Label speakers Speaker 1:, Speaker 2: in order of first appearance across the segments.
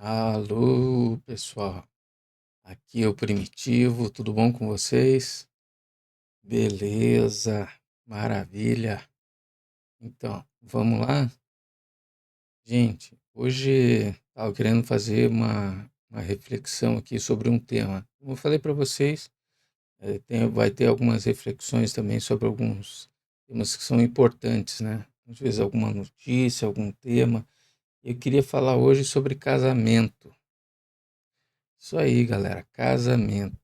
Speaker 1: Alô, pessoal. Aqui é o Primitivo, tudo bom com vocês? Beleza, maravilha. Então, vamos lá? Gente, hoje estava querendo fazer uma reflexão aqui sobre um tema. Como eu falei para vocês, vai ter algumas reflexões também sobre alguns temas que são importantes, né? Às vezes alguma notícia, algum tema. Eu queria falar hoje sobre casamento. Isso aí, galera, casamento.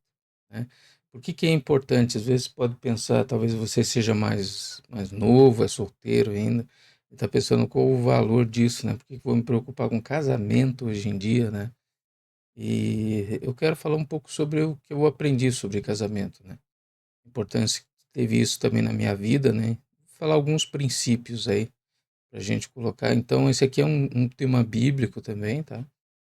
Speaker 1: Né? Por que que é importante? Às vezes pode pensar, talvez você seja mais novo, é solteiro ainda, e está pensando qual o valor disso, né? Por que que eu vou me preocupar com casamento hoje em dia, né? E eu quero falar um pouco sobre o que eu aprendi sobre casamento, né? A importância que teve isso também na minha vida, né? Falar alguns princípios aí para a gente colocar. Então, esse aqui é um tema bíblico também, tá?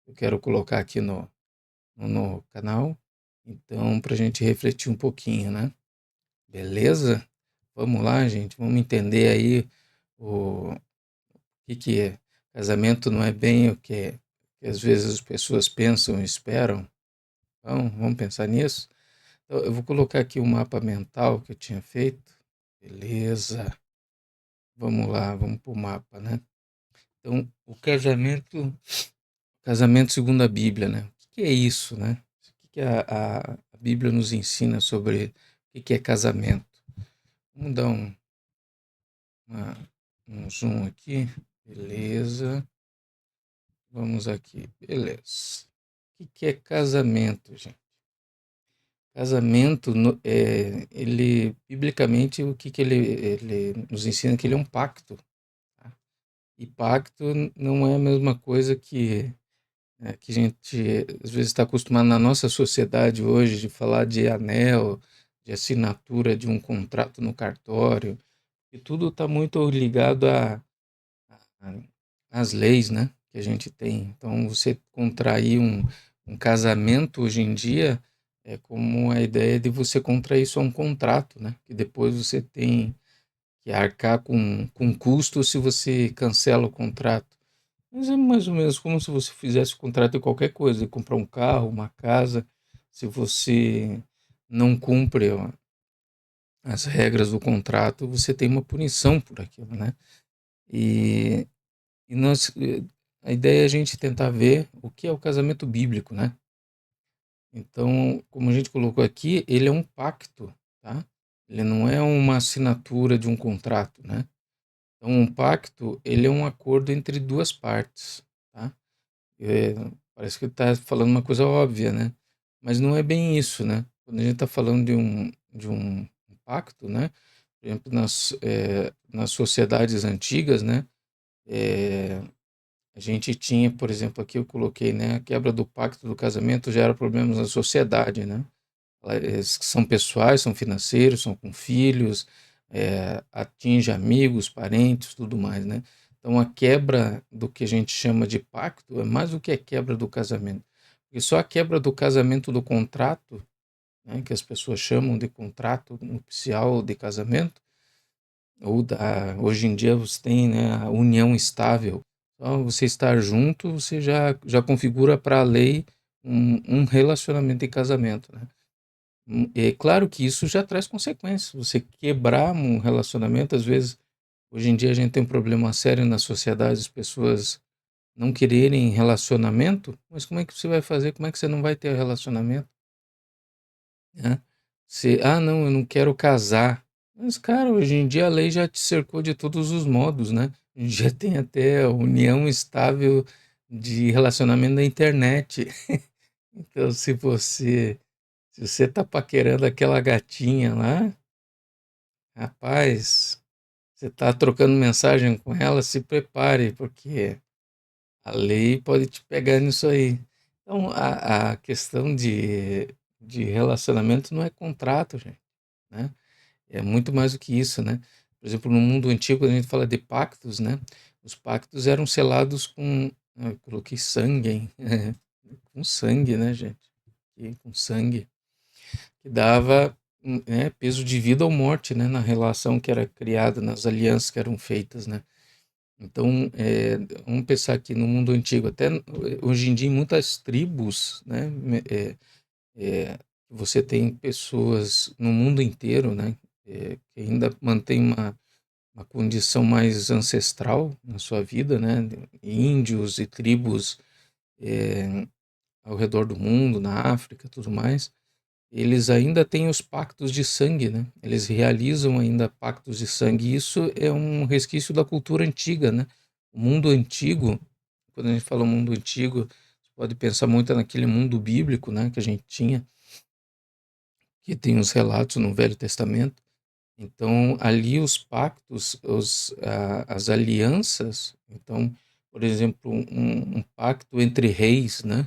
Speaker 1: Eu quero colocar aqui no canal. Então, para a gente refletir um pouquinho, né? Beleza? Vamos lá, gente. Vamos entender aí o que é. Casamento não é bem o que às vezes as pessoas pensam e esperam. Então, vamos pensar nisso? Então, eu vou colocar aqui o mapa mental que eu tinha feito. Beleza. Vamos lá, vamos para o mapa, né? Então, casamento segundo a Bíblia, né? O que é isso, né? O que a Bíblia nos ensina sobre o que é casamento? Vamos dar uma- um zoom aqui. Beleza. Vamos aqui. Beleza. O que é casamento, gente? Casamento, ele, biblicamente, o que ele nos ensina que ele é um pacto. Tá? E pacto não é a mesma coisa que a gente às vezes está acostumado na nossa sociedade hoje de falar de anel, de assinatura de um contrato no cartório, e tudo está muito ligado a- às leis, né, que a gente tem. Então, você contrair um casamento hoje em dia é como a ideia de você contrair só um contrato, né, que depois você tem que arcar com custo se você cancela o contrato. Mas é mais ou menos como se você fizesse o contrato de qualquer coisa, de comprar um carro, uma casa, se você não cumpre as regras do contrato, você tem uma punição por aquilo, né? E, e a ideia é a gente tentar ver o que é o casamento bíblico, né? Então, como a gente colocou aqui, ele é um pacto, tá? Ele não é uma assinatura de um contrato, né? Então, um pacto, ele é um acordo entre duas partes, tá? É, parece que está falando uma coisa óbvia, né? Mas não é bem isso, né? Quando a gente está falando de um pacto, né? Por exemplo, nas sociedades antigas, né? É, a gente tinha, por exemplo, aqui eu coloquei, né? A quebra do pacto do casamento gera problemas na sociedade, né? São pessoais, são financeiros, são com filhos, atinge amigos, parentes, tudo mais, né? Então, a quebra do que a gente chama de pacto é mais do que a quebra do casamento. Porque só a quebra do casamento do contrato, né, que as pessoas chamam de contrato nupcial de casamento, hoje em dia você tem, né, a união estável. Então, você estar junto, você já configura para a lei um relacionamento de casamento, né? É claro que isso já traz consequências. Você quebrar um relacionamento, às vezes, hoje em dia a gente tem um problema sério na sociedade, as pessoas não quererem relacionamento, mas como é que você vai fazer? Como é que você não vai ter relacionamento? Né? Não, eu não quero casar. Mas, cara, hoje em dia a lei já te cercou de todos os modos, né? Já tem até a união estável de relacionamento na internet. Então, se você tá paquerando aquela gatinha lá, rapaz, você tá trocando mensagem com ela, se prepare, porque a lei pode te pegar nisso aí. Então, a questão de relacionamento não é contrato, gente, né? É muito mais do que isso, né? Por exemplo, no mundo antigo, quando a gente fala de pactos, né? Os pactos eram selados com, eu coloquei sangue, hein? Com sangue, né, gente? E com sangue. Que dava, né, peso de vida ou morte, né, na relação que era criada, nas alianças que eram feitas, né. Então, vamos pensar que no mundo antigo, até hoje em dia, em muitas tribos, né, é, você tem pessoas no mundo inteiro, né, que ainda mantém uma condição mais ancestral na sua vida, né, índios e tribos é, ao redor do mundo, na África, tudo mais. Eles ainda têm os pactos de sangue, né? Eles realizam ainda pactos de sangue. E isso é um resquício da cultura antiga, né? O mundo antigo, quando a gente fala mundo antigo, você pode pensar muito naquele mundo bíblico, né? Que a gente tinha, que tem os relatos no Velho Testamento. Então, ali os pactos, as alianças, então, por exemplo, um pacto entre reis, né?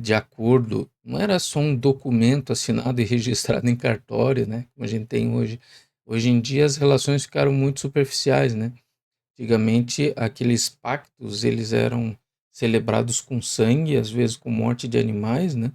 Speaker 1: De acordo, não era só um documento assinado e registrado em cartório, né, como a gente tem hoje. Hoje em dia as relações ficaram muito superficiais, né? Antigamente aqueles pactos eles eram celebrados com sangue, às vezes com morte de animais, né?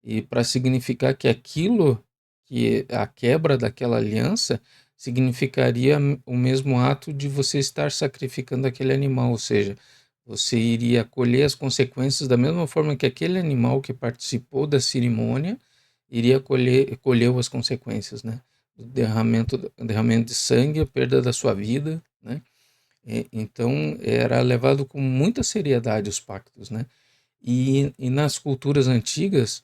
Speaker 1: E para significar que aquilo, que a quebra daquela aliança significaria o mesmo ato de você estar sacrificando aquele animal, ou seja, você iria colher as consequências da mesma forma que aquele animal que participou da cerimônia iria colheu as consequências, né? O derramamento de sangue, a perda da sua vida, né? Então era levado com muita seriedade os pactos, né? E nas culturas antigas,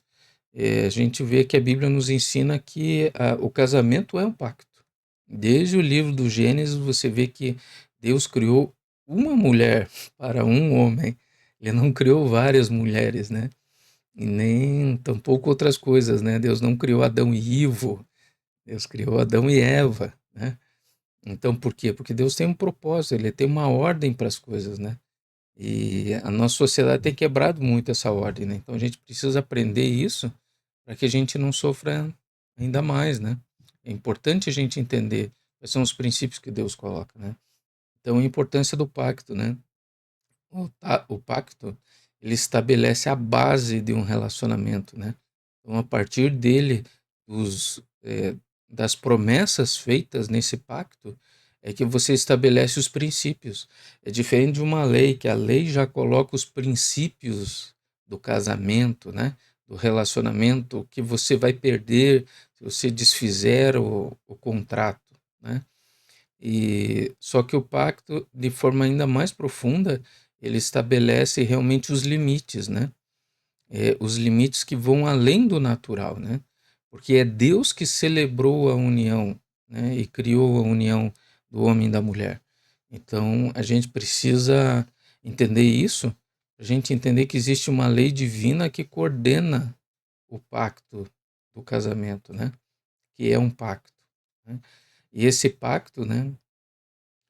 Speaker 1: a gente vê que a Bíblia nos ensina que o casamento é um pacto. Desde o livro do Gênesis, você vê que Deus criou uma mulher para um homem. Ele não criou várias mulheres, né? E nem tampouco outras coisas, né? Deus não criou Adão e Ivo, Deus criou Adão e Eva, né? Então, por quê? Porque Deus tem um propósito, ele tem uma ordem para as coisas, né? E a nossa sociedade tem quebrado muito essa ordem, né? Então a gente precisa aprender isso para que a gente não sofra ainda mais, né? É importante a gente entender quais são os princípios que Deus coloca, né? Então a importância do pacto, né? O pacto, ele estabelece a base de um relacionamento, né? Então a partir dele, das promessas feitas nesse pacto, é que você estabelece os princípios. É diferente de uma lei, que a lei já coloca os princípios do casamento, né? Do relacionamento, que você vai perder se você desfizer o contrato, né? E só que o pacto, de forma ainda mais profunda, ele estabelece realmente os limites, né? Os limites que vão além do natural, né? Porque é Deus que celebrou a união, né? E criou a união do homem e da mulher. Então, a gente precisa entender isso, a gente entender que existe uma lei divina que coordena o pacto do casamento, né? Que é um pacto, né? E esse pacto, né?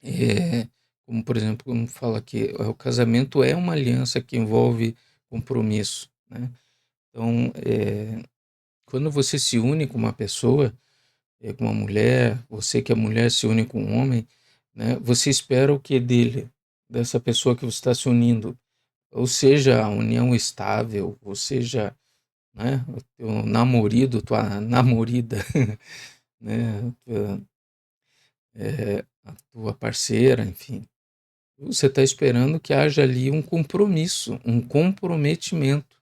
Speaker 1: É, como por exemplo, como fala aqui, o casamento é uma aliança que envolve compromisso, né? Então, quando você se une com uma pessoa, com uma mulher, você que é mulher se une com um homem, né? Você espera o que dele, dessa pessoa que você está se unindo, ou seja, a união estável, ou seja, né, o teu namorado, tua namorada, né, a tua parceira, enfim. Você está esperando que haja ali um compromisso, um comprometimento,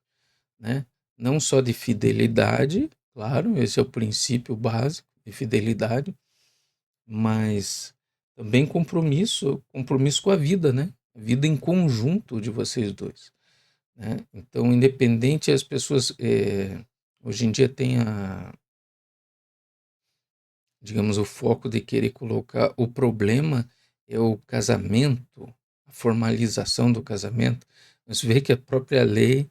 Speaker 1: né? Não só de fidelidade, claro, esse é o princípio básico de fidelidade, mas também compromisso com a vida, né? A vida em conjunto de vocês dois, né? Então, independente as pessoas, hoje em dia tem digamos, o foco de querer colocar o problema é o casamento, a formalização do casamento, mas vê que a própria lei,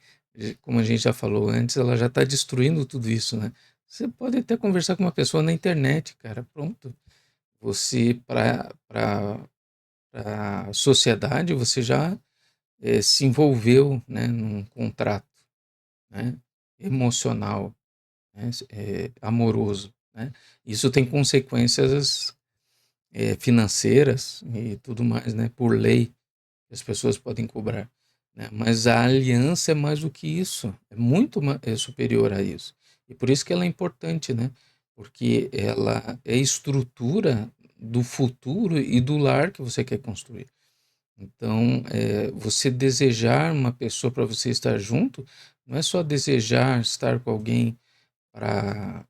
Speaker 1: como a gente já falou antes, ela já está destruindo tudo isso, né? Você pode até conversar com uma pessoa na internet, cara, pronto. Você, para a sociedade, você já se envolveu, né, num contrato, né, emocional, né, amoroso, né? Isso tem consequências financeiras e tudo mais, né, por lei, as pessoas podem cobrar, né? Mas a aliança é mais do que isso, é muito superior a isso. E por isso que ela é importante, né? Porque ela é estrutura do futuro e do lar que você quer construir. Então, você desejar uma pessoa para você estar junto, não é só desejar estar com alguém para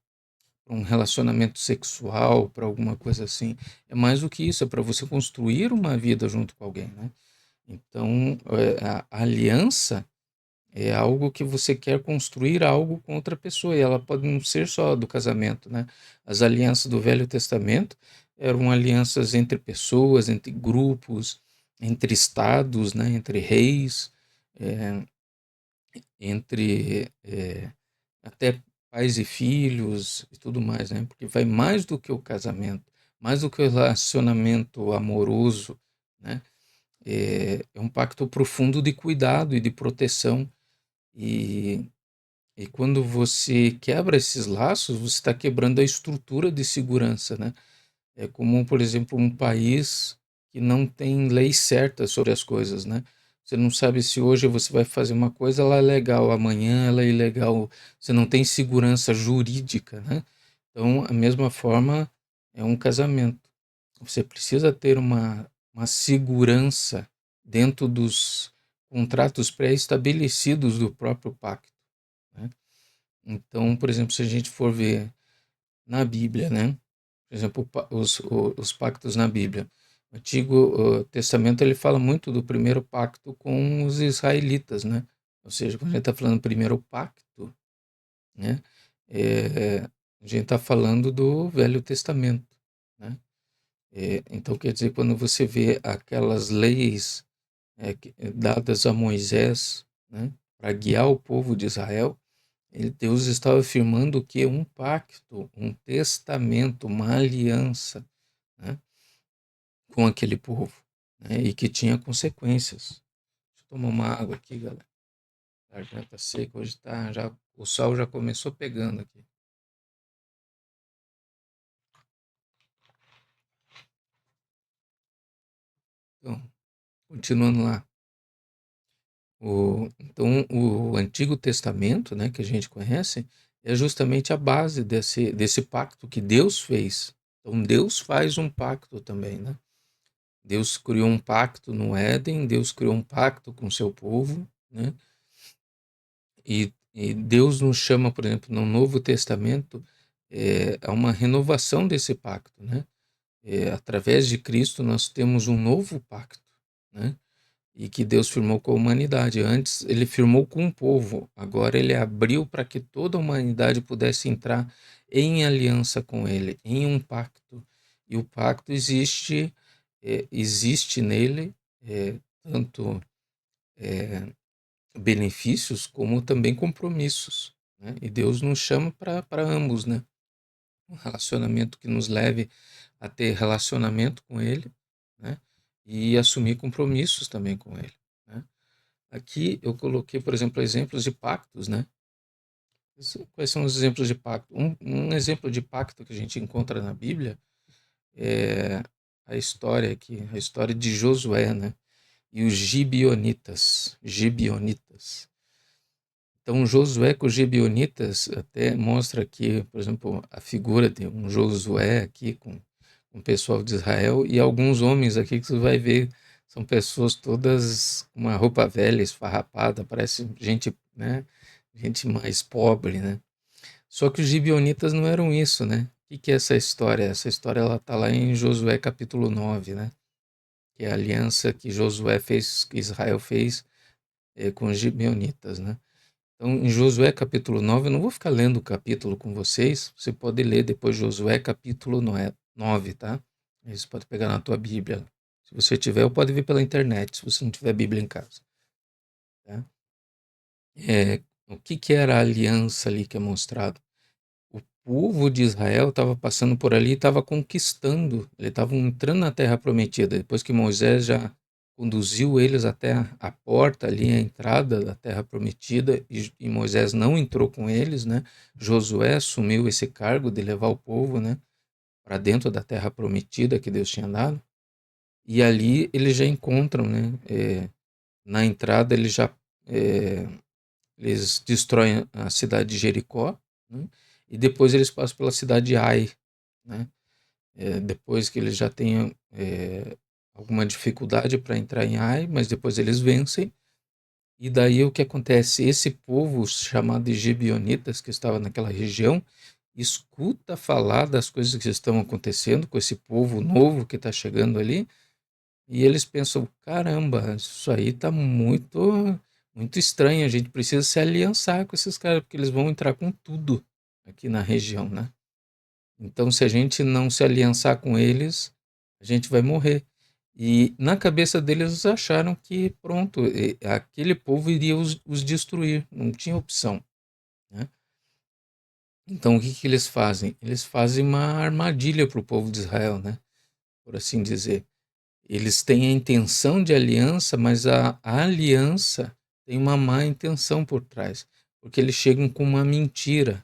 Speaker 1: um relacionamento sexual, para alguma coisa assim. É mais do que isso, é para você construir uma vida junto com alguém, né? Então, a aliança é algo que você quer construir algo com outra pessoa, e ela pode não ser só do casamento, né? As alianças do Velho Testamento eram alianças entre pessoas, entre grupos, entre estados, né? Entre reis, é, entre até pais e filhos e tudo mais, né? Porque vai mais do que o casamento, mais do que o relacionamento amoroso, né? É um pacto profundo de cuidado e de proteção. E, e quando você quebra esses laços, você está quebrando a estrutura de segurança, né? É comum, por exemplo, um país que não tem leis certas sobre as coisas, né? Você não sabe se hoje você vai fazer uma coisa, ela é legal, amanhã ela é ilegal. Você não tem segurança jurídica, né? Então, a mesma forma é um casamento. Você precisa ter uma segurança dentro dos contratos pré-estabelecidos do próprio pacto, né? Então, por exemplo, se a gente for ver na Bíblia, né? Por exemplo, os pactos na Bíblia. O Antigo Testamento ele fala muito do primeiro pacto com os israelitas, né? Ou seja, quando a gente está falando primeiro pacto, né? É, a gente está falando do Velho Testamento, né? Então, quer dizer, quando você vê aquelas leis dadas a Moisés, né? Para guiar o povo de Israel, Deus estava afirmando que um pacto, um testamento, uma aliança, né, com aquele povo, né, e que tinha consequências. Deixa eu tomar uma água aqui, galera. A garganta seca, hoje tá, já, o sol já começou pegando aqui. Então, continuando lá. Então, o Antigo Testamento, né, que a gente conhece, é justamente a base desse pacto que Deus fez. Então, Deus faz um pacto também, né? Deus criou um pacto no Éden, Deus criou um pacto com o seu povo, né? E Deus nos chama, por exemplo, no Novo Testamento, a uma renovação desse pacto, né? Através de Cristo nós temos um novo pacto, né? E que Deus firmou com a humanidade. Antes ele firmou com o povo, agora ele abriu para que toda a humanidade pudesse entrar em aliança com ele, em um pacto. E o pacto existe nele tanto benefícios como também compromissos, né? E Deus nos chama para ambos, né? Um relacionamento que nos leve a ter relacionamento com Ele, né? E assumir compromissos também com Ele, né? Aqui eu coloquei, por exemplo, exemplos de pactos, né? Quais são os exemplos de pacto? Um exemplo de pacto que a gente encontra na Bíblia é a história de Josué, né? E os gibeonitas. Então, Josué com os gibeonitas até mostra aqui, por exemplo, a figura de um Josué aqui com o pessoal de Israel, e alguns homens aqui que você vai ver são pessoas todas com uma roupa velha, esfarrapada, parece gente, né, gente mais pobre, né? Só que os gibeonitas não eram isso, né? O que que é essa história? Essa história ela tá lá em Josué capítulo 9, né? Que é a aliança que Josué fez, que Israel fez com os gibeonitas, né? Então, em Josué capítulo 9, eu não vou ficar lendo o capítulo com vocês, você pode ler depois Josué capítulo 9, tá? Aí você pode pegar na tua Bíblia. Se você tiver, ou pode ver pela internet, se você não tiver Bíblia em casa. Tá? O que que era a aliança ali que é mostrado? O povo de Israel estava passando por ali e estava conquistando, eles estavam entrando na terra prometida, depois que Moisés já conduziu eles até a porta ali, a entrada da terra prometida, e Moisés não entrou com eles, né? Josué assumiu esse cargo de levar o povo, né, para dentro da terra prometida que Deus tinha dado, e ali eles já encontram, né, na entrada é, eles destroem a cidade de Jericó, né? E depois eles passam pela cidade de Ai, né? Depois que eles já tenham alguma dificuldade para entrar em Ai, mas depois eles vencem. E daí o que acontece? Esse povo chamado de Gibeonitas, que estava naquela região, escuta falar das coisas que estão acontecendo com esse povo novo que está chegando ali, e eles pensam: caramba, isso aí está muito estranho, a gente precisa se aliançar com esses caras, porque eles vão entrar com tudo aqui na região, né? Então, se a gente não se aliançar com eles, a gente vai morrer. E na cabeça deles eles acharam que pronto, aquele povo iria os destruir, não tinha opção, né? Então o que que eles fazem? Eles fazem uma armadilha para o povo de Israel, né? Por assim dizer. Eles têm a intenção de aliança, mas a aliança tem uma má intenção por trás, porque eles chegam com uma mentira.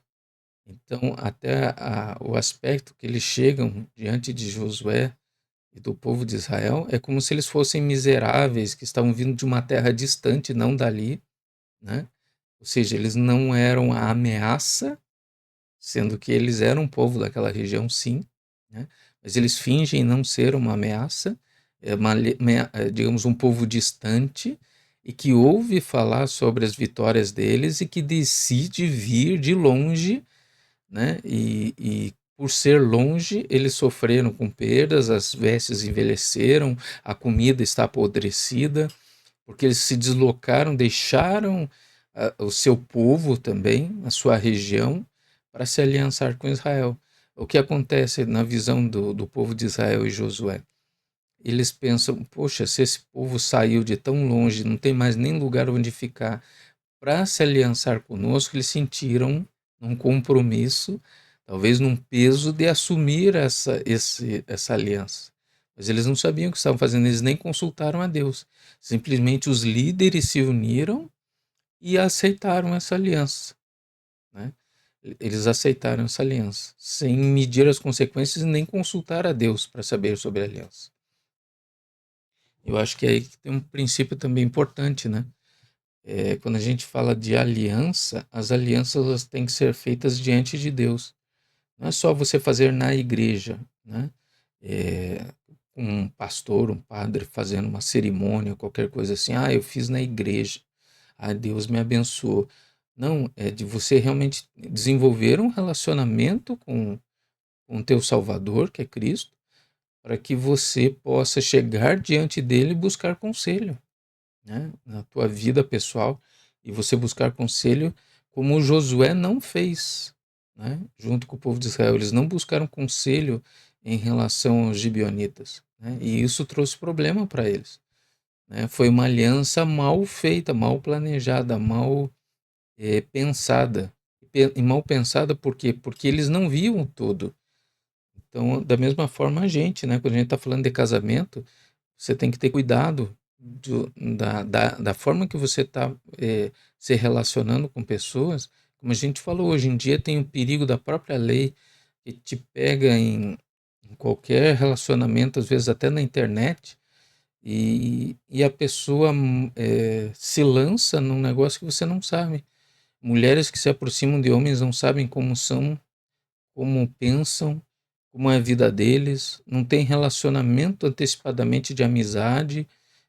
Speaker 1: Então, até o aspecto que eles chegam diante de Josué e do povo de Israel é como se eles fossem miseráveis, que estavam vindo de uma terra distante, não dali, né? Ou seja, eles não eram a ameaça, sendo que eles eram um povo daquela região, sim, né? Mas eles fingem não ser uma ameaça, digamos, um povo distante e que ouve falar sobre as vitórias deles e que decide vir de longe, né? E por ser longe, eles sofreram com perdas, as vestes envelheceram, a comida está apodrecida, porque eles se deslocaram, deixaram o seu povo também, a sua região, para se aliançar com Israel. O que acontece na visão do povo de Israel e Josué? Eles pensam: poxa, se esse povo saiu de tão longe, não tem mais nem lugar onde ficar, para se aliançar conosco, eles sentiram um compromisso, talvez num peso de assumir essa aliança. Mas eles não sabiam o que estavam fazendo, eles nem consultaram a Deus. Simplesmente os líderes se uniram e aceitaram essa aliança, né? Eles aceitaram essa aliança, sem medir as consequências e nem consultar a Deus para saber sobre a aliança. Eu acho que é aí que tem um princípio também importante, né? Quando a gente fala de aliança, as alianças elas têm que ser feitas diante de Deus. Não é só você fazer na igreja, né? É, um pastor, um padre fazendo uma cerimônia, qualquer coisa assim. Ah, eu fiz na igreja. Ah, Deus me abençoou. Não, é de você realmente desenvolver um relacionamento com o teu Salvador, que é Cristo, para que você possa chegar diante dele e buscar conselho, né, na tua vida pessoal, e você buscar conselho como Josué não fez, né, junto com o povo de Israel. Eles não buscaram conselho em relação aos gibeonitas, né, e isso trouxe problema para eles, né. Foi uma aliança mal feita, mal planejada, mal pensada. E mal pensada por quê? Porque eles não viam todo. Então, da mesma forma, a gente, né, quando a gente está falando de casamento, você tem que ter cuidado da forma que você está se relacionando com pessoas. Como a gente falou, hoje em dia tem o perigo da própria lei que te pega em qualquer relacionamento, às vezes até na internet, e a pessoa se lança num negócio que você não sabe. Mulheres que se aproximam de homens não sabem como são, como pensam, como é a vida deles, não tem relacionamento antecipadamente de amizade,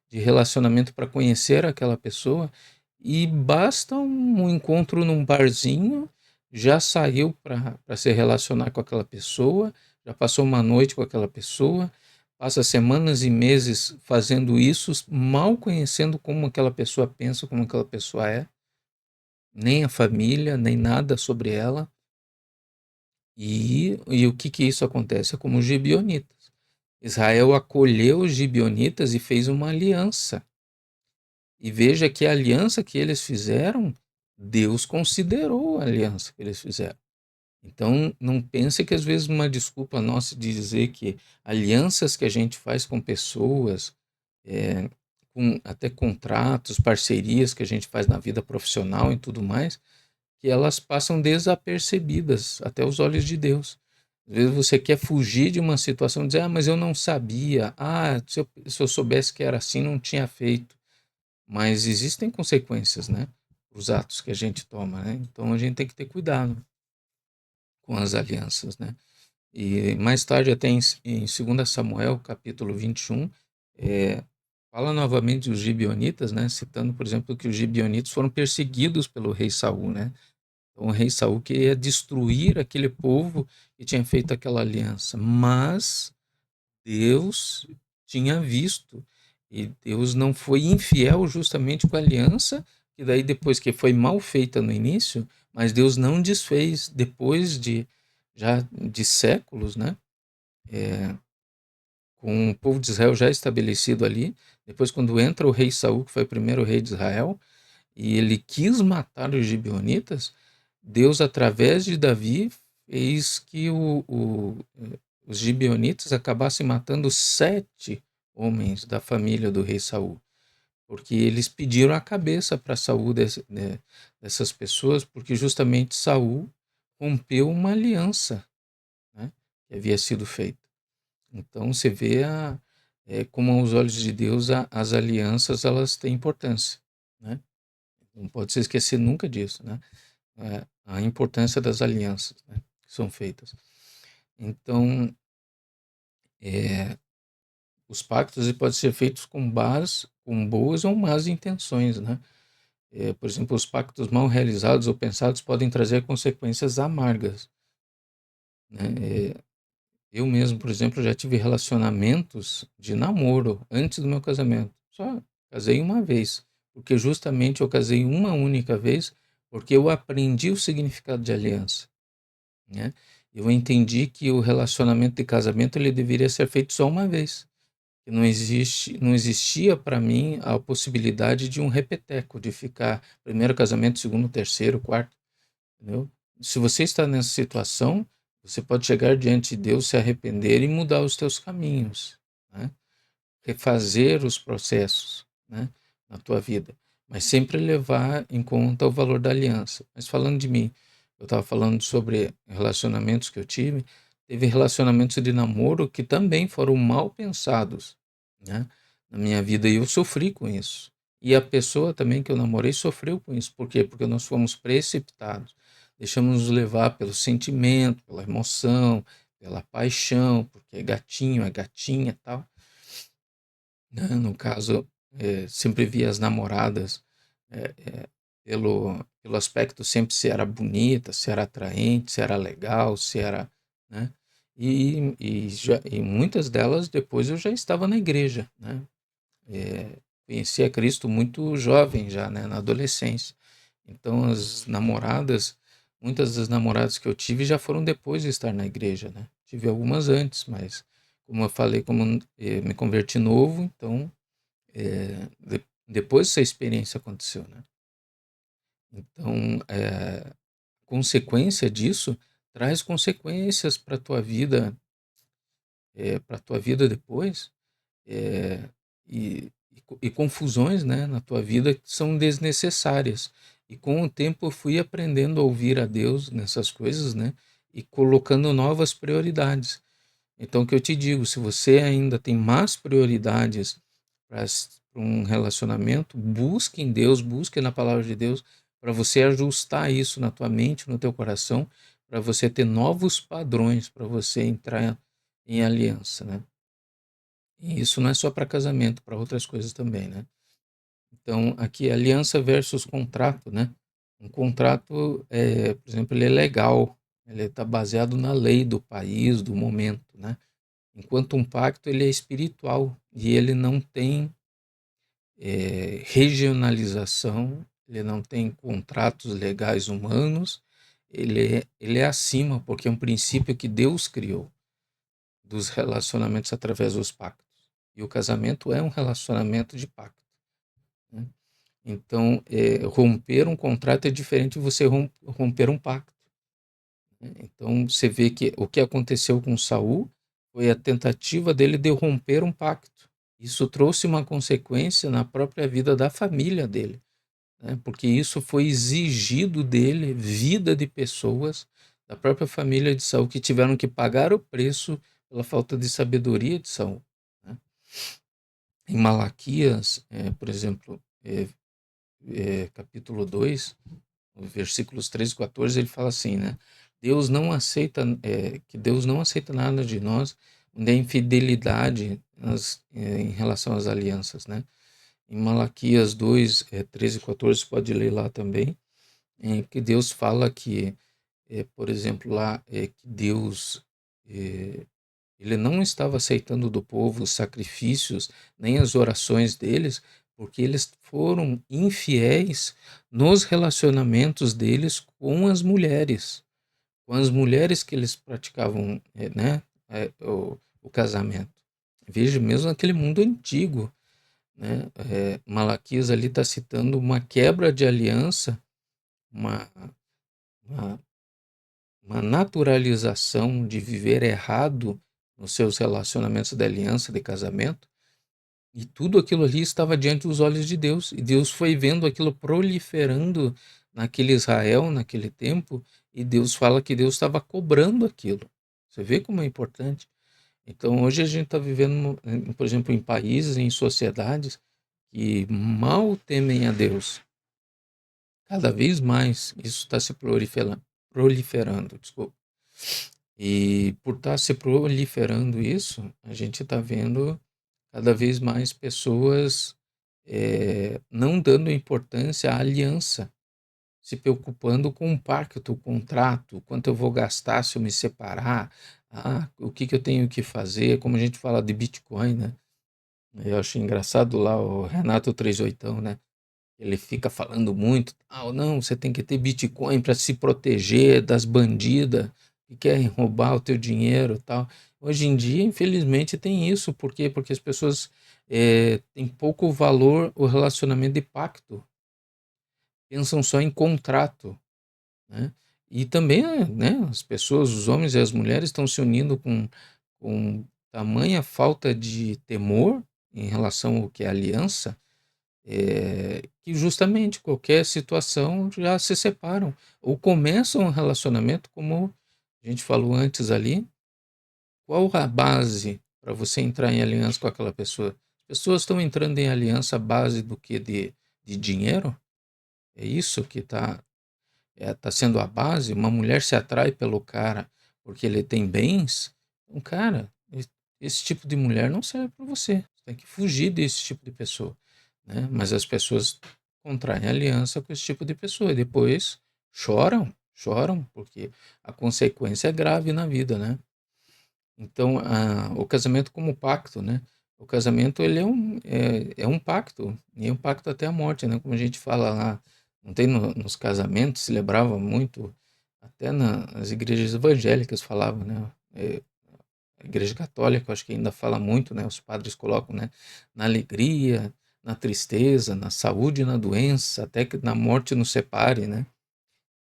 Speaker 1: de relacionamento para conhecer aquela pessoa, e basta um encontro num barzinho, já saiu para se relacionar com aquela pessoa, já passou uma noite com aquela pessoa, passa semanas e meses fazendo isso, mal conhecendo como aquela pessoa pensa, como aquela pessoa é, nem a família, nem nada sobre ela. E o que que isso acontece? É como os gibeonitas. Israel acolheu os gibeonitas e fez uma aliança. E veja que a aliança que eles fizeram, Deus considerou a aliança que eles fizeram. Então, não pense que às vezes uma desculpa nossa de dizer que alianças que a gente faz com pessoas, é, com até contratos, parcerias que a gente faz na vida profissional e tudo mais, que elas passam desapercebidas até os olhos de Deus. Às vezes você quer fugir de uma situação, dizer: ah, mas eu não sabia, ah, se eu soubesse que era assim, não tinha feito. Mas existem consequências, né, os atos que a gente toma, né? Então a gente tem que ter cuidado com as alianças, né? E mais tarde, até em 2 Samuel, capítulo 21, Fala novamente os gibeonitas, né? Citando, por exemplo, que os gibeonitas foram perseguidos pelo rei Saul, né? Então, o rei Saul queria destruir aquele povo que tinha feito aquela aliança, mas Deus tinha visto, e Deus não foi infiel justamente com a aliança, que daí depois que foi mal feita no início, mas Deus não desfez depois de já de séculos, né? Com o povo de Israel já estabelecido ali, depois quando entra o rei Saul, que foi o primeiro rei de Israel, e ele quis matar os gibeonitas, Deus, através de Davi, fez que os gibeonitas acabassem matando 7 homens da família do rei Saul, porque eles pediram a cabeça para Saul dessas pessoas, porque justamente Saul rompeu uma aliança, né, que havia sido feita. Então você vê como aos olhos de Deus as alianças elas têm importância, né? Não pode se esquecer nunca disso, né? A importância das alianças, né, que são feitas. Então, os pactos podem ser feitos com boas ou más intenções, né? Por exemplo, os pactos mal realizados ou pensados podem trazer consequências amargas, né? Eu mesmo, por exemplo, já tive relacionamentos de namoro antes do meu casamento. Só casei uma vez, porque justamente eu casei uma única vez, porque eu aprendi o significado de aliança, né? Eu entendi que o relacionamento de casamento ele deveria ser feito só uma vez. Que não existia para mim a possibilidade de um repeteco, de ficar primeiro casamento, segundo, terceiro, quarto, entendeu? Se você está nessa situação, você pode chegar diante de Deus, se arrepender e mudar os teus caminhos, né? Refazer os processos, né, na tua vida, mas sempre levar em conta o valor da aliança. Mas falando de mim, eu estava falando sobre relacionamentos que eu tive, teve relacionamentos de namoro que também foram mal pensados, né, na minha vida e eu sofri com isso. E a pessoa também que eu namorei sofreu com isso. Por quê? Porque nós fomos precipitados. Deixamos nos levar pelo sentimento, pela emoção, pela paixão, porque é gatinho, é gatinha e tal, né. No caso, sempre via as namoradas, pelo aspecto sempre se era bonita, se era atraente, se era legal, se era, né, e muitas delas depois eu já estava na igreja, né, conheci a Cristo muito jovem já, né, na adolescência. Então muitas das namoradas que eu tive já foram depois de estar na igreja, né. Tive algumas antes, mas como eu falei, como, me converti novo, então depois essa experiência aconteceu, né? Então, consequência disso traz consequências para a tua vida, para tua vida depois, eh, e confusões, né, na tua vida que são desnecessárias. E com o tempo eu fui aprendendo a ouvir a Deus nessas coisas, né, e colocando novas prioridades. Então, o que eu te digo, se você ainda tem mais prioridades para um relacionamento, busque em Deus, busque na palavra de Deus, para você ajustar isso na tua mente, no teu coração, para você ter novos padrões, para você entrar em aliança, né? E isso não é só para casamento, para outras coisas também, né? Então, aqui, aliança versus contrato, né? Um contrato, por exemplo, ele é legal, ele está baseado na lei do país, do momento, né? Enquanto um pacto ele é espiritual e ele não tem regionalização, ele não tem contratos legais humanos, ele é acima, porque é um princípio que Deus criou dos relacionamentos através dos pactos. E o casamento é um relacionamento de pacto, né? Então, romper um contrato é diferente de você romper um pacto, né? Então, você vê que o que aconteceu com Saul foi a tentativa dele de romper um pacto. Isso trouxe uma consequência na própria vida da família dele, né? Porque isso foi exigido dele, vida de pessoas da própria família de Saul que tiveram que pagar o preço pela falta de sabedoria de Saul, né? Em Malaquias, por exemplo, capítulo 2, versículos 13 e 14, ele fala assim, né? Que Deus não aceita nada de nós, onde a infidelidade em relação às alianças, né? Em Malaquias 2, 13 e 14, pode ler lá também, em que Deus fala que, por exemplo, lá, que Deus, eh, ele não estava aceitando do povo os sacrifícios, nem as orações deles, porque eles foram infiéis nos relacionamentos deles com as mulheres que eles praticavam, né, o casamento. Veja, mesmo naquele mundo antigo, né, Malaquias ali está citando uma quebra de aliança, uma, uma, uma naturalização de viver errado nos seus relacionamentos de aliança, de casamento, e tudo aquilo ali estava diante dos olhos de Deus, e Deus foi vendo aquilo proliferando naquele Israel, naquele tempo, e Deus fala que Deus estava cobrando aquilo. Você vê como é importante? Então, hoje a gente está vivendo, por exemplo, em países, em sociedades que mal temem a Deus. Cada vez mais isso está se proliferando, desculpa. E por estar se proliferando isso, a gente está vendo cada vez mais pessoas não dando importância à aliança, se preocupando com o pacto, o contrato, quanto eu vou gastar se eu me separar, o que, que eu tenho que fazer, como a gente fala de Bitcoin, né? Eu acho engraçado lá o Renato 38, né? Ele fica falando muito, não, você tem que ter Bitcoin para se proteger das bandidas que querem roubar o teu dinheiro, e tal. Hoje em dia, infelizmente, tem isso. Por quê? Porque as pessoas têm pouco valor o relacionamento de pacto, pensam só em contrato, né? E também, né, as pessoas, os homens e as mulheres estão se unindo com tamanha falta de temor em relação ao que é aliança, que justamente qualquer situação já se separam ou começam um relacionamento, como a gente falou antes ali. Qual a base para você entrar em aliança com aquela pessoa? As pessoas estão entrando em aliança à base do que? De dinheiro? É isso que tá sendo a base? Uma mulher se atrai pelo cara porque ele tem bens? Um cara, esse tipo de mulher não serve para você. Você tem que fugir desse tipo de pessoa, né? Mas as pessoas contraem aliança com esse tipo de pessoa e depois choram, porque a consequência é grave na vida, né? Então, o casamento como pacto, né? O casamento, ele é um pacto, e é um pacto até a morte, né? Como a gente fala lá, não tem nos casamentos, celebrava muito, até nas igrejas evangélicas falava, né? A igreja católica, eu acho que ainda fala muito, né? Os padres colocam, né? Na alegria, na tristeza, na saúde e na doença, até que na morte nos separe, né?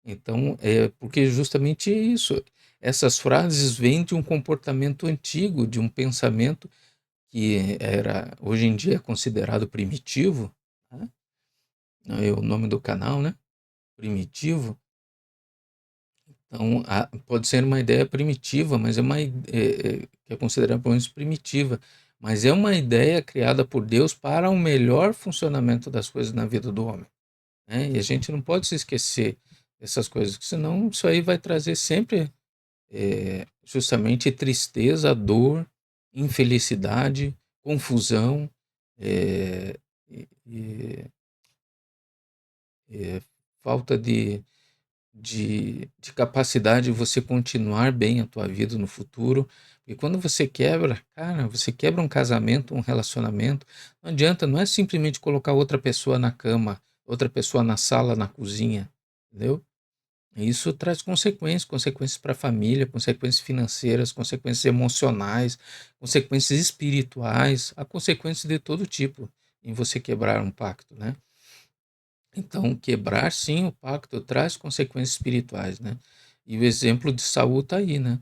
Speaker 1: Então, porque justamente isso, essas frases vêm de um comportamento antigo, de um pensamento que era, hoje em dia é considerado primitivo, né? É o nome do canal, né? Primitivo. Então, pode ser uma ideia primitiva, mas que é considerada pelo menos primitiva, mas é uma ideia criada por Deus para o melhor funcionamento das coisas na vida do homem, né? E a gente não pode se esquecer dessas coisas, senão isso aí vai trazer sempre justamente tristeza, dor, infelicidade, confusão, eh, e falta de capacidade de você continuar bem a tua vida no futuro. E quando você quebra, cara, você quebra um casamento, um relacionamento, não adianta, não é simplesmente colocar outra pessoa na cama, outra pessoa na sala, na cozinha, entendeu? Isso traz consequências para a família, consequências financeiras, consequências emocionais, consequências espirituais, há consequências de todo tipo em você quebrar um pacto, né? Então, quebrar sim o pacto traz consequências espirituais, né? E o exemplo de Saul está aí, né?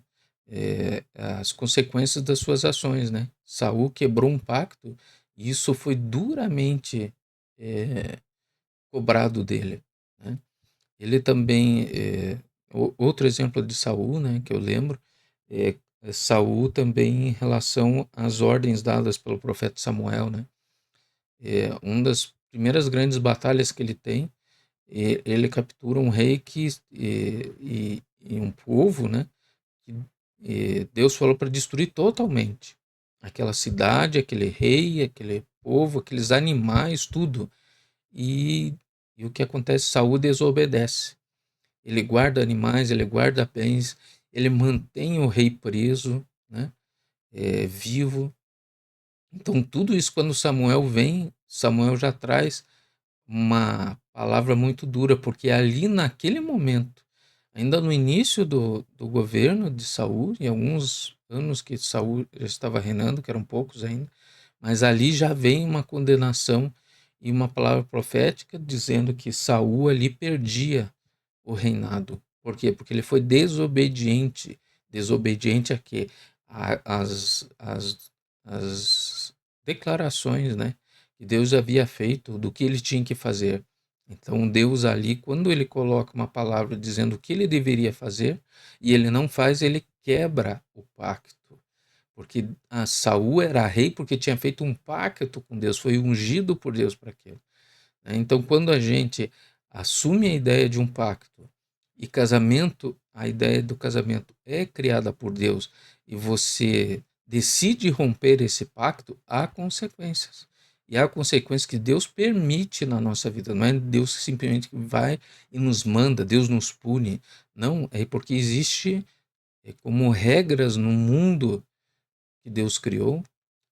Speaker 1: As consequências das suas ações, né? Saul quebrou um pacto e isso foi duramente eh, cobrado dele, né? Ele também, outro exemplo de Saul, né, que eu lembro, é Saul também em relação às ordens dadas pelo profeta Samuel, né? Uma das primeiras grandes batalhas que ele tem, ele captura um rei e um povo, né, que E Deus falou para destruir totalmente aquela cidade, aquele rei, aquele povo, aqueles animais, tudo. E, e o que acontece? Saul desobedece. Ele guarda animais, ele guarda bens, ele mantém o rei preso, né? Vivo. Então, tudo isso, quando Samuel vem, Samuel já traz uma palavra muito dura, porque ali naquele momento, ainda no início do governo de Saul, em alguns anos que Saul já estava reinando, que eram poucos ainda, mas ali já vem uma condenação e uma palavra profética dizendo que Saul ali perdia o reinado. Por quê? Porque ele foi desobediente. Desobediente a quê? As declarações, né, que Deus havia feito do que ele tinha que fazer. Então Deus ali, quando ele coloca uma palavra dizendo o que ele deveria fazer e ele não faz, ele quebra o pacto. Porque Saul era rei porque tinha feito um pacto com Deus, foi ungido por Deus para aquilo, né? Então, quando a gente assume a ideia de um pacto e casamento, a ideia do casamento é criada por Deus e você decide romper esse pacto, há consequências. E há consequências que Deus permite na nossa vida, não é Deus que simplesmente vai e nos manda, Deus nos pune. Não, é porque existe como regras no mundo que Deus criou,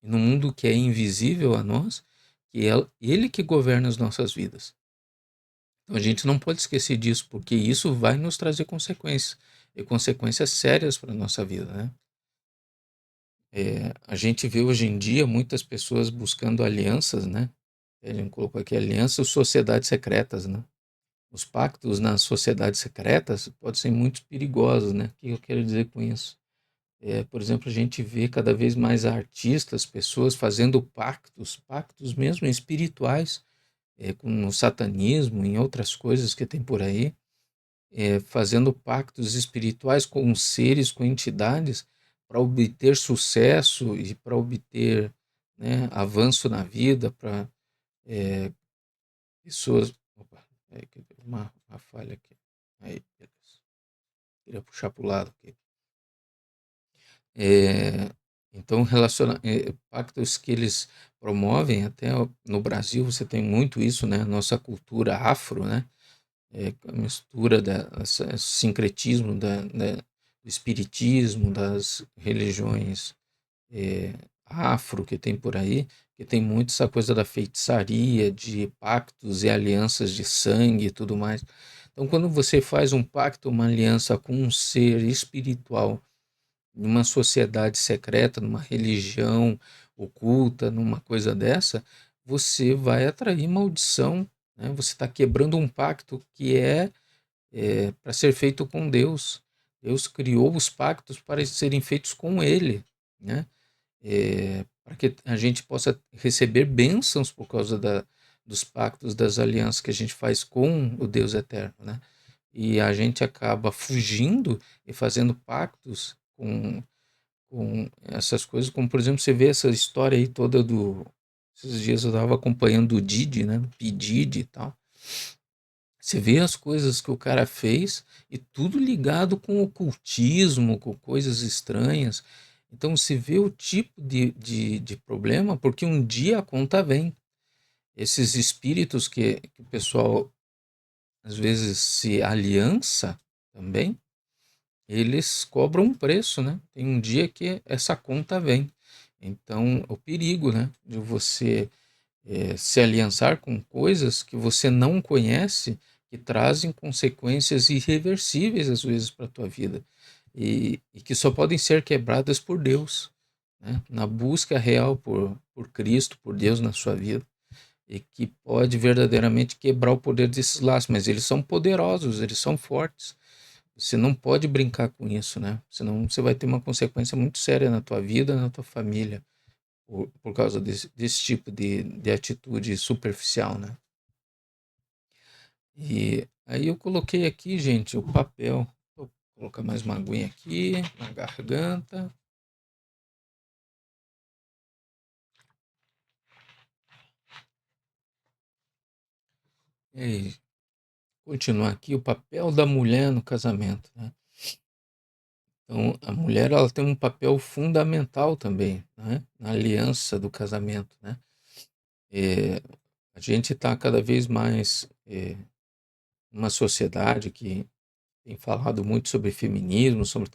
Speaker 1: e no mundo que é invisível a nós, que é Ele que governa as nossas vidas. Então a gente não pode esquecer disso, porque isso vai nos trazer consequências, e consequências sérias para a nossa vida, né? A gente vê hoje em dia muitas pessoas buscando alianças, né? A gente colocou aqui alianças, sociedades secretas, né? Os pactos nas sociedades secretas podem ser muito perigosos, né? O que eu quero dizer com isso? Por exemplo, a gente vê cada vez mais artistas, pessoas fazendo pactos, pactos mesmo espirituais, com o satanismo, em outras coisas que tem por aí, fazendo pactos espirituais com seres, com entidades, para obter sucesso e para obter, né, avanço na vida, para pessoas. Opa, que deu uma falha aqui. Aí, beleza. Queria puxar para o lado aqui. É, então, pactos que eles promovem, até no Brasil você tem muito isso, né? Nossa cultura afro, né? A mistura esse sincretismo do espiritismo, das religiões afro que tem por aí, que tem muito essa coisa da feitiçaria, de pactos e alianças de sangue e tudo mais. Então, quando você faz um pacto, uma aliança com um ser espiritual, numa sociedade secreta, numa religião oculta, numa coisa dessa, você vai atrair maldição, né? Você está quebrando um pacto que é para ser feito com Deus. Deus criou os pactos para serem feitos com Ele, né? Para que a gente possa receber bênçãos por causa dos pactos, das alianças que a gente faz com o Deus eterno, né? E a gente acaba fugindo e fazendo pactos com essas coisas, como por exemplo, você vê essa história aí toda esses dias eu estava acompanhando o Didi, né? O P. Diddy e tal. Você vê as coisas que o cara fez e tudo ligado com ocultismo, com coisas estranhas. Então se vê o tipo de problema, porque um dia a conta vem. Esses espíritos que o pessoal às vezes se aliança também, eles cobram um preço, né? Tem um dia que essa conta vem. Então, o perigo, né, de você se aliançar com coisas que você não conhece, que trazem consequências irreversíveis às vezes para a tua vida e que só podem ser quebradas por Deus, né? Na busca real por Cristo, por Deus na sua vida e que pode verdadeiramente quebrar o poder desses laços, mas eles são poderosos, eles são fortes. Você não pode brincar com isso, né? Senão você vai ter uma consequência muito séria na tua vida, na tua família por causa desse tipo de atitude superficial, né? E aí eu coloquei aqui, gente, o papel. Vou colocar mais uma aguinha aqui na garganta. E aí, continuar aqui o papel da mulher no casamento, né? Então, a mulher ela tem um papel fundamental também, né, na aliança do casamento, né. Eh, a gente está cada vez mais, numa sociedade que tem falado muito sobre feminismo, sobre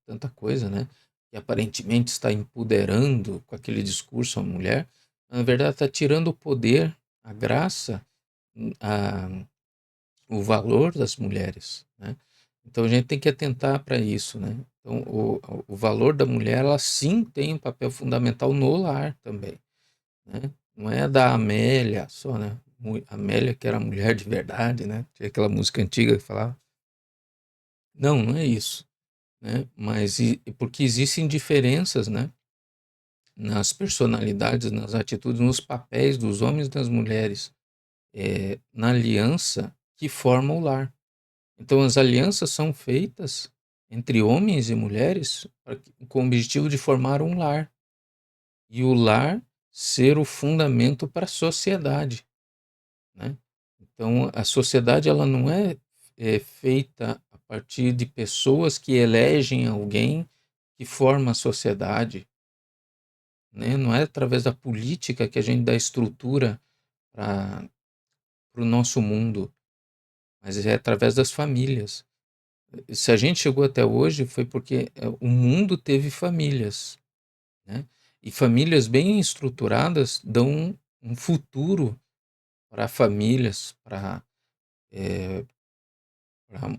Speaker 1: tanta coisa, né, que aparentemente está empoderando com aquele discurso a mulher, na verdade está tirando o poder, a graça, a o valor das mulheres, né. Então a gente tem que atentar para isso, né. Então o valor da mulher, ela sim tem um papel fundamental no lar também, né. Não é da Amélia só, né, Amélia que era mulher de verdade, né, tinha aquela música antiga que falava. Não, não é isso, né, mas porque existem diferenças, né, nas personalidades, nas atitudes, nos papéis dos homens e das mulheres, na aliança que forma o lar. Então as alianças são feitas entre homens e mulheres com o objetivo de formar um lar, e o lar ser o fundamento para a sociedade, né. Então a sociedade ela não é feita a partir de pessoas que elegem alguém que forma a sociedade, né, não é através da política que a gente dá estrutura para o nosso mundo, mas é através das famílias. Se a gente chegou até hoje foi porque, o mundo teve famílias, né, e famílias bem estruturadas dão um futuro para famílias, para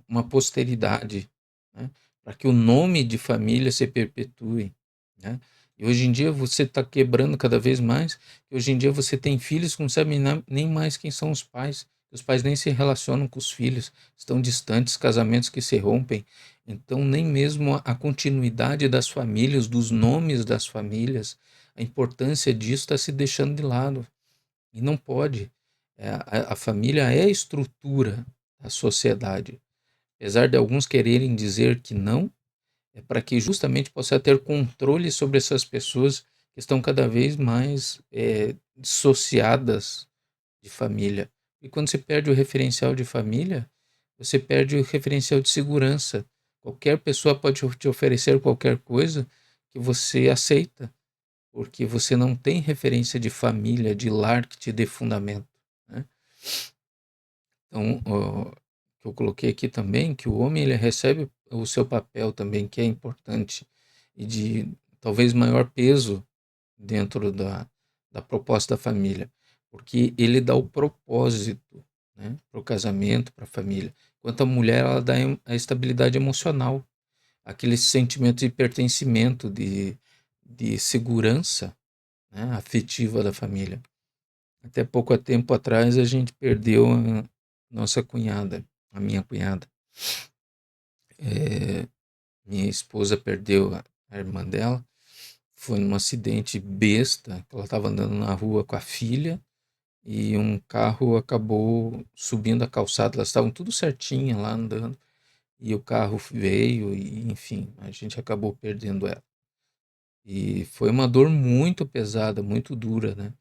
Speaker 1: uma posteridade, né, para que o nome de família se perpetue, né. E hoje em dia você está quebrando cada vez mais, e hoje em dia você tem filhos que não sabem nem mais quem são os pais nem se relacionam com os filhos, estão distantes, casamentos que se rompem, então nem mesmo a continuidade das famílias, dos nomes das famílias, a importância disso está se deixando de lado, e não pode. A família é a estrutura da sociedade. Apesar de alguns quererem dizer que não, é para que justamente possa ter controle sobre essas pessoas que estão cada vez mais dissociadas de família. E quando você perde o referencial de família, você perde o referencial de segurança. Qualquer pessoa pode te oferecer qualquer coisa que você aceita, porque você não tem referência de família, de lar que te dê fundamento, né? Então, que eu coloquei aqui também, que o homem ele recebe o seu papel também, que é importante, e de talvez maior peso dentro da proposta da família, porque ele dá o propósito, né, para o casamento, para a família. Enquanto a mulher, ela dá a estabilidade emocional, aquele sentimento de pertencimento, de segurança, né, afetiva da família. Até pouco tempo atrás a gente perdeu a nossa cunhada, a minha cunhada. Eh, minha esposa perdeu a irmã dela, foi num acidente besta, ela estava andando na rua com a filha e um carro acabou subindo a calçada, elas estavam tudo certinha lá andando, e o carro veio e enfim, a gente acabou perdendo ela. E foi uma dor muito pesada, muito dura, né.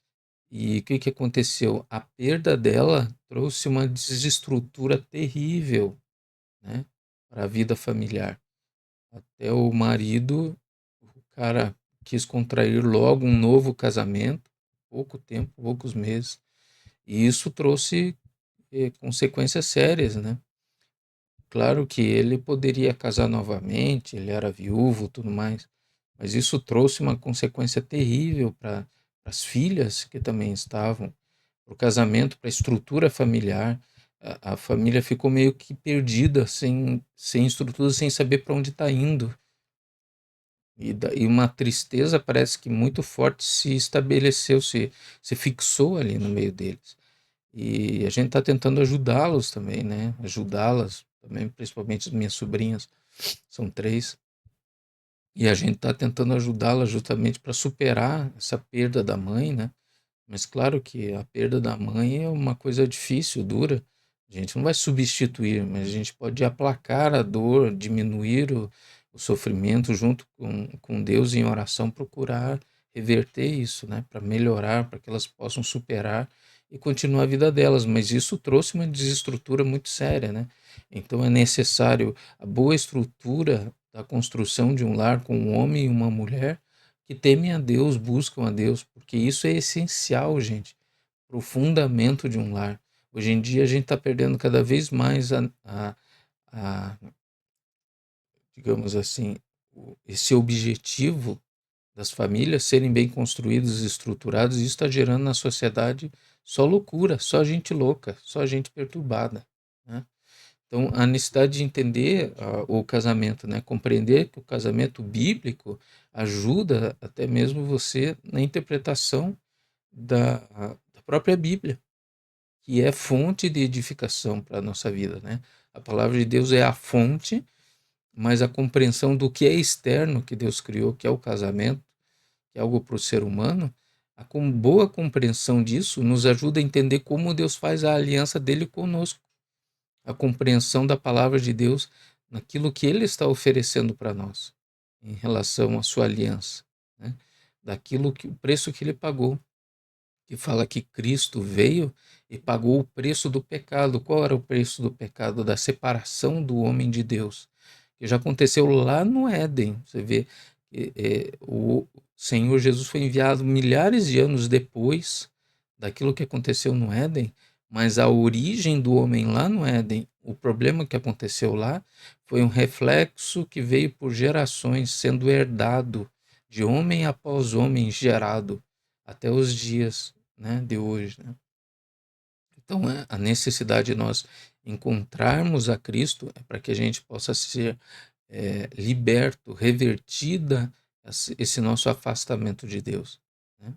Speaker 1: E o que que aconteceu? A perda dela trouxe uma desestrutura terrível, né, para a vida familiar. Até o marido, o cara quis contrair logo um novo casamento, pouco tempo, poucos meses, e isso trouxe, consequências sérias, né. Claro que ele poderia casar novamente, ele era viúvo, tudo mais, mas isso trouxe uma consequência terrível para as filhas que também estavam, para o casamento, para a estrutura familiar. A família ficou meio que perdida, sem estrutura, sem saber para onde está indo. E uma tristeza parece que muito forte se estabeleceu, se fixou ali no meio deles. E a gente está tentando ajudá-los também, né? Ajudá-las também, principalmente as minhas sobrinhas, são três. E a gente está tentando ajudá-las justamente para superar essa perda da mãe, né? Mas claro que a perda da mãe é uma coisa difícil, dura. A gente não vai substituir, mas a gente pode aplacar a dor, diminuir o sofrimento junto com Deus em oração, procurar reverter isso, né? Para melhorar, para que elas possam superar e continuar a vida delas. Mas isso trouxe uma desestrutura muito séria, né? Então é necessário a boa estrutura da construção de um lar com um homem e uma mulher que temem a Deus, buscam a Deus, porque isso é essencial, gente, para o fundamento de um lar. Hoje em dia a gente está perdendo cada vez mais a, digamos assim, esse objetivo das famílias serem bem construídas e estruturadas, e isso está gerando na sociedade só loucura, só gente louca, só gente perturbada, né? Então, a necessidade de entender o casamento, né? Compreender que o casamento bíblico ajuda até mesmo você na interpretação da própria Bíblia, que é fonte de edificação para a nossa vida, né? A palavra de Deus é a fonte, mas a compreensão do que é externo que Deus criou, que é o casamento, que é algo para o ser humano, boa compreensão disso nos ajuda a entender como Deus faz a aliança dele conosco, a compreensão da palavra de Deus naquilo que ele está oferecendo para nós, em relação à sua aliança, né? Daquilo que o preço que ele pagou, que fala que Cristo veio e pagou o preço do pecado. Qual era o preço do pecado? Da separação do homem de Deus, que já aconteceu lá no Éden. Você vê que o Senhor Jesus foi enviado milhares de anos depois daquilo que aconteceu no Éden, mas a origem do homem lá no Éden, o problema que aconteceu lá, foi um reflexo que veio por gerações, sendo herdado de homem após homem gerado até os dias, né, de hoje, né? Então, a necessidade de nós encontrarmos a Cristo é para que a gente possa ser liberto, revertida esse nosso afastamento de Deus, né?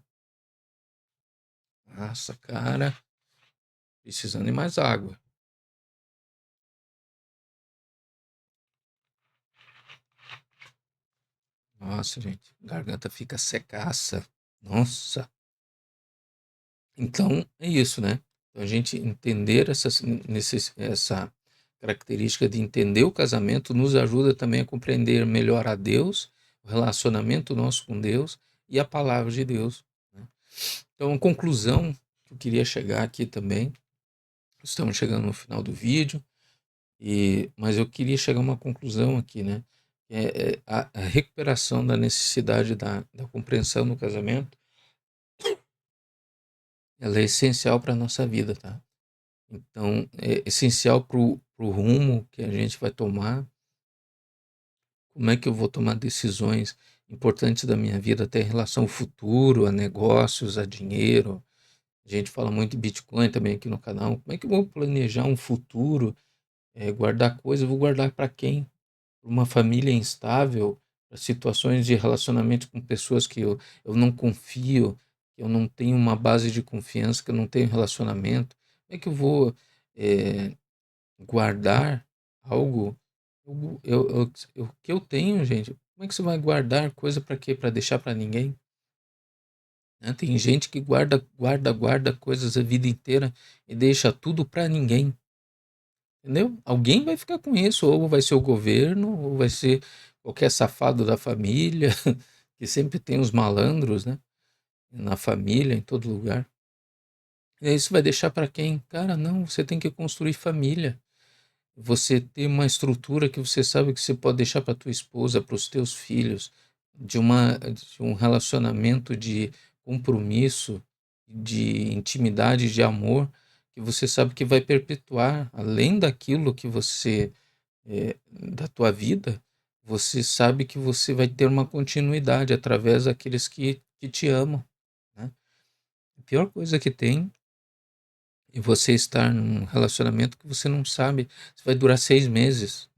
Speaker 1: Nossa, cara, precisando de mais água. Nossa, gente, garganta fica secaça. Nossa. Então, é isso, né? A gente entender essa característica de entender o casamento nos ajuda também a compreender melhor a Deus, o relacionamento nosso com Deus e a palavra de Deus, né? Então, a conclusão que eu queria chegar aqui também, estamos chegando no final do vídeo, mas eu queria chegar a uma conclusão aqui, né? A recuperação da necessidade da compreensão no casamento, ela é essencial para a nossa vida, tá? Então, é essencial para o rumo que a gente vai tomar. Como é que eu vou tomar decisões importantes da minha vida, até em relação ao futuro, a negócios, a dinheiro. A gente fala muito de Bitcoin também aqui no canal. Como é que eu vou planejar um futuro, guardar coisas? Eu vou guardar para quem? Para uma família instável, para situações de relacionamento com pessoas que eu não confio, que eu não tenho uma base de confiança, que eu não tenho relacionamento. Como é que eu vou eh, guardar algo que eu tenho, gente? Como é que você vai guardar coisa para quê? Para deixar para ninguém, né? Tem gente que guarda coisas a vida inteira e deixa tudo para ninguém, entendeu? Alguém vai ficar com isso, ou vai ser o governo, ou vai ser qualquer safado da família, que sempre tem os malandros, né? Na família, em todo lugar. E aí você vai deixar para quem? Cara, não, você tem que construir família. Você ter uma estrutura que você sabe que você pode deixar para tua esposa, para os teus filhos, de um relacionamento de compromisso, de intimidade, de amor, que você sabe que vai perpetuar, além daquilo que da tua vida, você sabe que você vai ter uma continuidade através daqueles que te amam, né? A pior coisa que tem é você estar num relacionamento que você não sabe se vai durar 6 meses.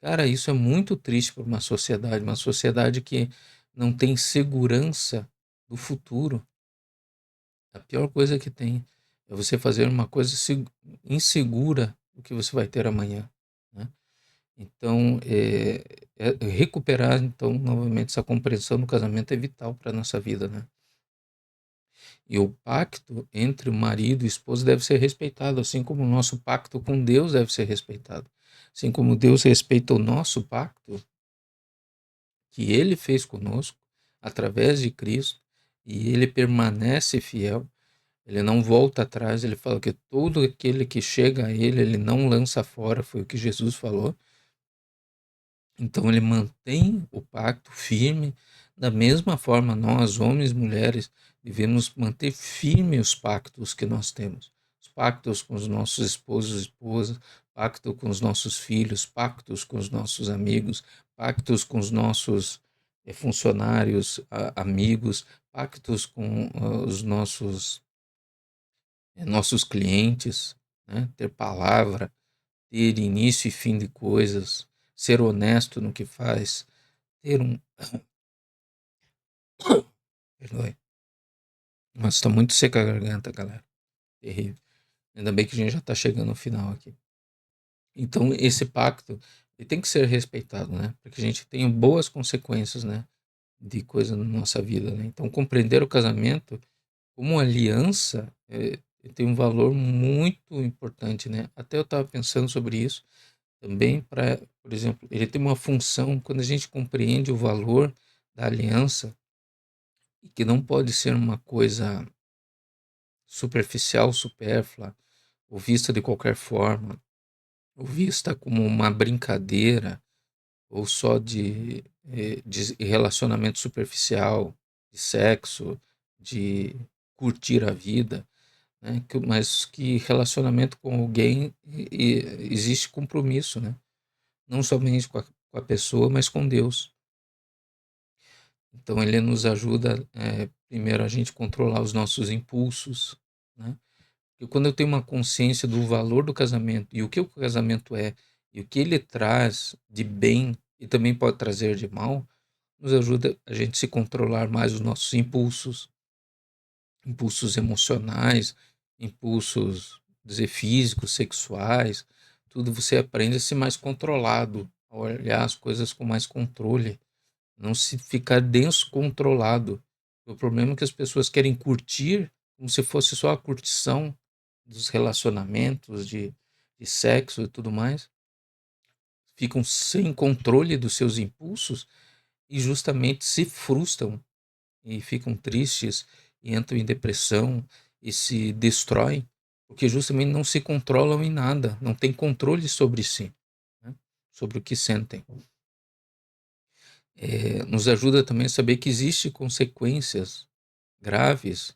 Speaker 1: Cara, isso é muito triste para uma sociedade que não tem segurança do futuro. A pior coisa que tem é você fazer uma coisa insegura do que você vai ter amanhã, né? Então, recuperar, então, novamente, essa compreensão no casamento é vital para a nossa vida, né? E o pacto entre o marido e a esposa deve ser respeitado, assim como o nosso pacto com Deus deve ser respeitado. Assim como Deus respeita o nosso pacto, que ele fez conosco através de Cristo, e ele permanece fiel, ele não volta atrás, ele fala que todo aquele que chega a ele, ele não lança fora, foi o que Jesus falou. Então ele mantém o pacto firme. Da mesma forma, nós, homens e mulheres, devemos manter firme os pactos que nós temos. Os pactos com os nossos esposos e esposas, pacto com os nossos filhos, pactos com os nossos amigos, pactos com os nossos funcionários, amigos, pactos com os nossos clientes, né? Ter palavra, ter início e fim de coisas, ser honesto no que faz, ter um. Perdoe. Nossa, tá muito seca a garganta, galera. Terrível. Ainda bem que a gente já tá chegando ao final aqui. Então, esse pacto ele tem que ser respeitado, né? Para que a gente tenha boas consequências, né? De coisa na nossa vida, né? Então, compreender o casamento como aliança tem um valor muito importante, né? Até eu estava pensando sobre isso também para, por exemplo, ele tem uma função quando a gente compreende o valor da aliança e que não pode ser uma coisa superficial, supérflua, ou vista de qualquer forma, ou vista como uma brincadeira, ou só de relacionamento superficial, de sexo, de curtir a vida, né? Mas que relacionamento com alguém existe compromisso, né? Não somente com a pessoa, mas com Deus. Então ele nos ajuda, primeiro, a gente controlar os nossos impulsos, né? E quando eu tenho uma consciência do valor do casamento e o que o casamento é e o que ele traz de bem e também pode trazer de mal, nos ajuda a gente se controlar mais os nossos impulsos, impulsos emocionais, impulsos, dizer, físicos, sexuais, tudo você aprende a ser mais controlado, a olhar as coisas com mais controle, não se ficar descontrolado. O problema é que as pessoas querem curtir como se fosse só a curtição dos relacionamentos, de sexo e tudo mais, ficam sem controle dos seus impulsos e justamente se frustram e ficam tristes e entram em depressão e se destroem, porque justamente não se controlam em nada, não têm controle sobre si, né? Sobre o que sentem. Nos ajuda também a saber que existem consequências graves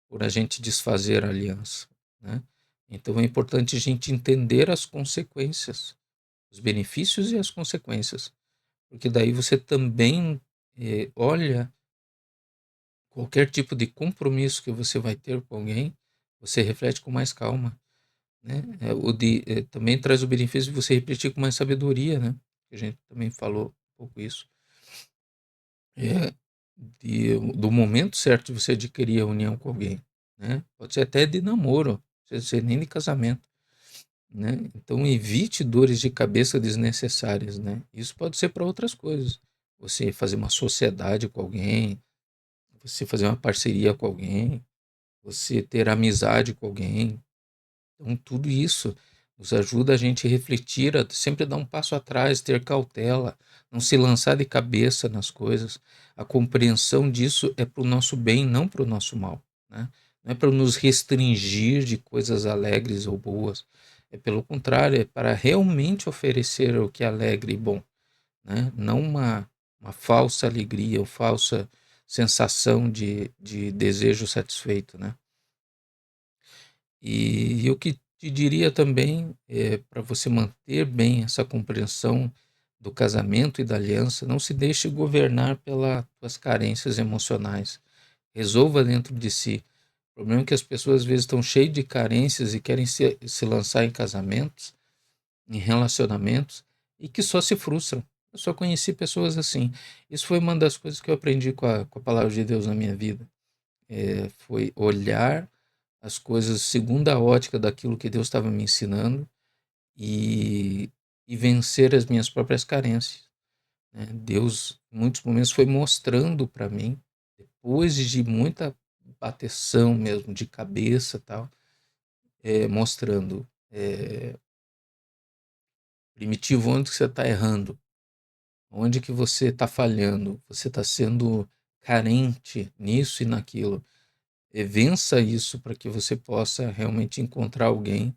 Speaker 1: por a gente desfazer a aliança, né? Então é importante a gente entender as consequências, os benefícios e as consequências, porque daí você também olha qualquer tipo de compromisso que você vai ter com alguém, você reflete com mais calma, né? Também traz o benefício de você refletir com mais sabedoria, né? Que a gente também falou um pouco isso. Do momento certo de você adquirir a união com alguém, né? Pode ser até de namoro, pode ser nem de casamento, né? Então evite dores de cabeça desnecessárias, né? Isso pode ser para outras coisas. Você fazer uma sociedade com alguém, você fazer uma parceria com alguém, você ter amizade com alguém. Então tudo isso nos ajuda a gente a refletir, a sempre dar um passo atrás, ter cautela, não se lançar de cabeça nas coisas. A compreensão disso é para o nosso bem, não para o nosso mal, né? Não é para nos restringir de coisas alegres ou boas. É pelo contrário, é para realmente oferecer o que é alegre e bom, né? Não uma falsa alegria ou falsa sensação de desejo satisfeito, né? E eu que te diria também, para você manter bem essa compreensão do casamento e da aliança, não se deixe governar pelas tuas carências emocionais. Resolva dentro de si. O problema é que as pessoas às vezes estão cheias de carências e querem se lançar em casamentos, em relacionamentos, e que só se frustram. Eu só conheci pessoas assim. Isso foi uma das coisas que eu aprendi com a palavra de Deus na minha vida. Foi olhar as coisas segundo a ótica daquilo que Deus estava me ensinando e, e vencer as minhas próprias carências, né? Deus, em muitos momentos, foi mostrando para mim, depois de muita bateção mesmo, de cabeça e tal, mostrando, Primitivo, onde que você está errando, onde que você está falhando, você está sendo carente nisso e naquilo. Vença isso para que você possa realmente encontrar alguém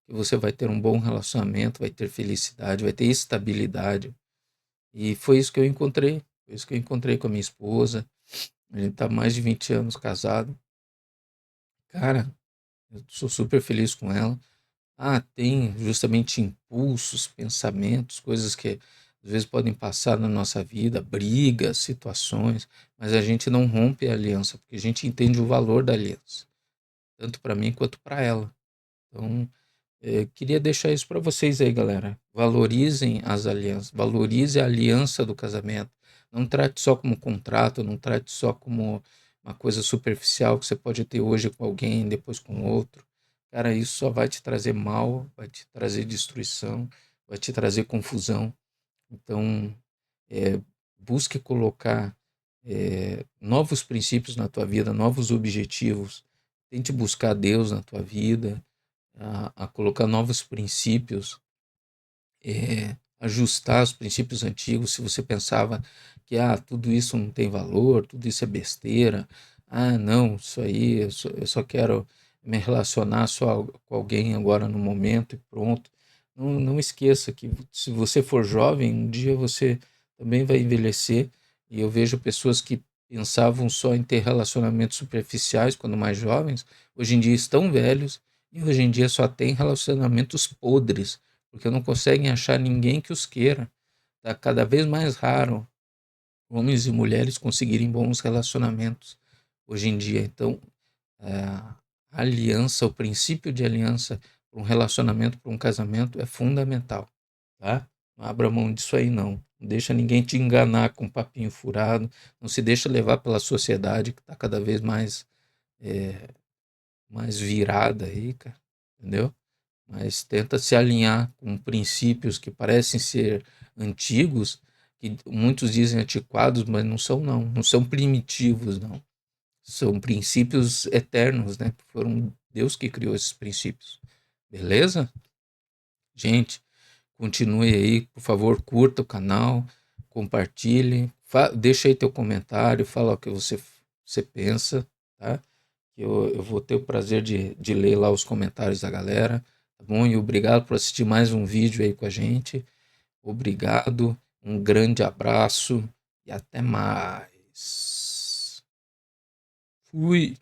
Speaker 1: que você vai ter um bom relacionamento, vai ter felicidade, vai ter estabilidade. E foi isso que eu encontrei. Foi isso que eu encontrei com a minha esposa. A gente tá há mais de 20 anos casado. Cara, eu sou super feliz com ela. Ah, tem justamente impulsos, pensamentos, coisas que às vezes podem passar na nossa vida, brigas, situações, mas a gente não rompe a aliança, porque a gente entende o valor da aliança, tanto para mim quanto para ela. Então, queria deixar isso para vocês aí, galera. Valorizem as alianças, valorize a aliança do casamento. Não trate só como contrato, não trate só como uma coisa superficial que você pode ter hoje com alguém, depois com outro. Cara, isso só vai te trazer mal, vai te trazer destruição, vai te trazer confusão. Então, é, busque colocar novos princípios na tua vida, novos objetivos. Tente buscar Deus na tua vida, a colocar novos princípios, ajustar os princípios antigos. Se você pensava que tudo isso não tem valor, tudo isso é besteira, não, isso aí eu só quero me relacionar só com alguém agora no momento e pronto. Não, não esqueça que se você for jovem, um dia você também vai envelhecer. E eu vejo pessoas que pensavam só em ter relacionamentos superficiais quando mais jovens, hoje em dia estão velhos e hoje em dia só tem relacionamentos podres, porque não conseguem achar ninguém que os queira. Está cada vez mais raro homens e mulheres conseguirem bons relacionamentos hoje em dia. Então, a aliança, o princípio de aliança para um relacionamento, para um casamento é fundamental, tá? Não abra mão disso aí, não. Não deixa ninguém te enganar com um papinho furado. Não se deixa levar pela sociedade que está cada vez mais virada aí, cara. Entendeu? Mas tenta se alinhar com princípios que parecem ser antigos, que muitos dizem antiquados, mas não são não, não são primitivos não. São princípios eternos, né? Foram Deus que criou esses princípios. Beleza? Gente, continue aí, por favor, curta o canal, compartilhe, deixa aí teu comentário, fala o que você pensa, tá? Eu vou ter o prazer de ler lá os comentários da galera, tá bom? E obrigado por assistir mais um vídeo aí com a gente. Obrigado, um grande abraço e até mais. Fui!